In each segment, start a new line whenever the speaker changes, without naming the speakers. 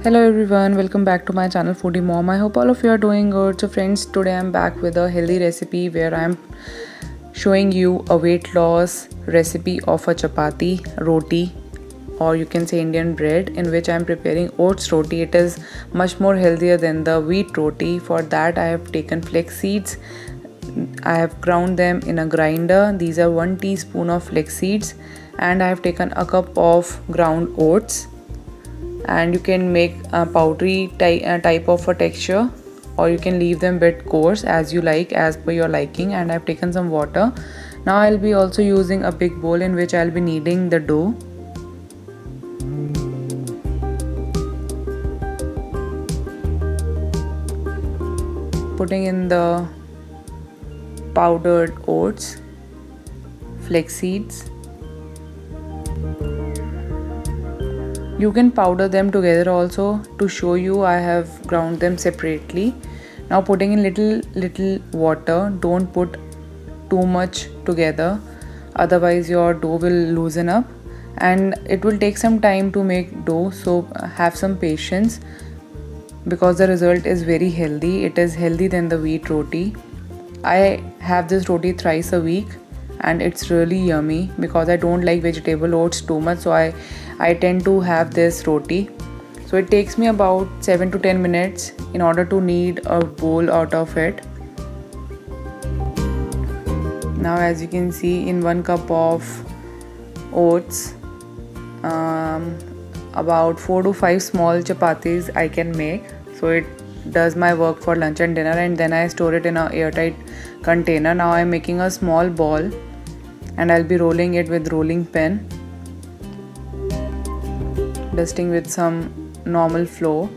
Hello everyone, welcome back to my channel Foodie Mom. I hope all of you are doing good. So friends, today I'm back with a healthy recipe where I'm showing you a weight loss recipe of a chapati roti, or you can say Indian bread, in which I'm preparing oats roti. It is much more healthier than the wheat roti. For that I have taken flax seeds. I have ground them in a grinder. These are 1 teaspoon of flax seeds, and I have taken a cup of ground oats. And you can make a powdery type of a texture, or you can leave them bit coarse as you like, as per your liking. And I've taken some water. Now I'll be also using a big bowl in which I'll be kneading the dough. Putting in the powdered oats, flax seeds. You can powder them together also. To show you, I have ground them separately. Now putting in little water. Don't put too much together, otherwise your dough will loosen up and it will take some time to make dough. So have some patience, because the result is very healthy. It is healthy than the wheat roti. I have this roti thrice a week and it's really yummy, because I don't like vegetable oats too much, so I tend to have this roti. So it takes me about 7 to 10 minutes in order to knead a bowl out of it. Now as you can see, in 1 cup of oats, about 4 to 5 small chapatis I can make. So it does my work for lunch and dinner, and then I store it in an airtight container. Now I'm making a small ball and I'll be rolling it with rolling pin, dusting with some normal flour.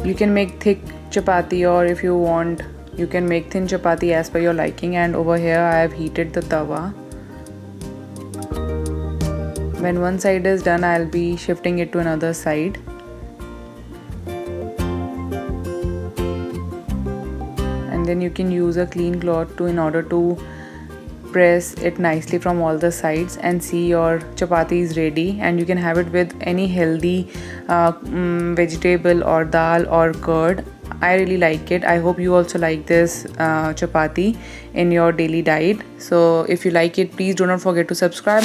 You can make thick chapati, or if you want, you can make thin chapati as per your liking. And over here I have heated the tawa. When one side is done, I'll be shifting it to another side. And then you can use a clean cloth in order to press it nicely from all the sides, and see your chapati is ready. And you can have it with any healthy vegetable or dal or curd. I really like it. I hope you also like this chapati in your daily diet. So if you like it, please do not forget to subscribe.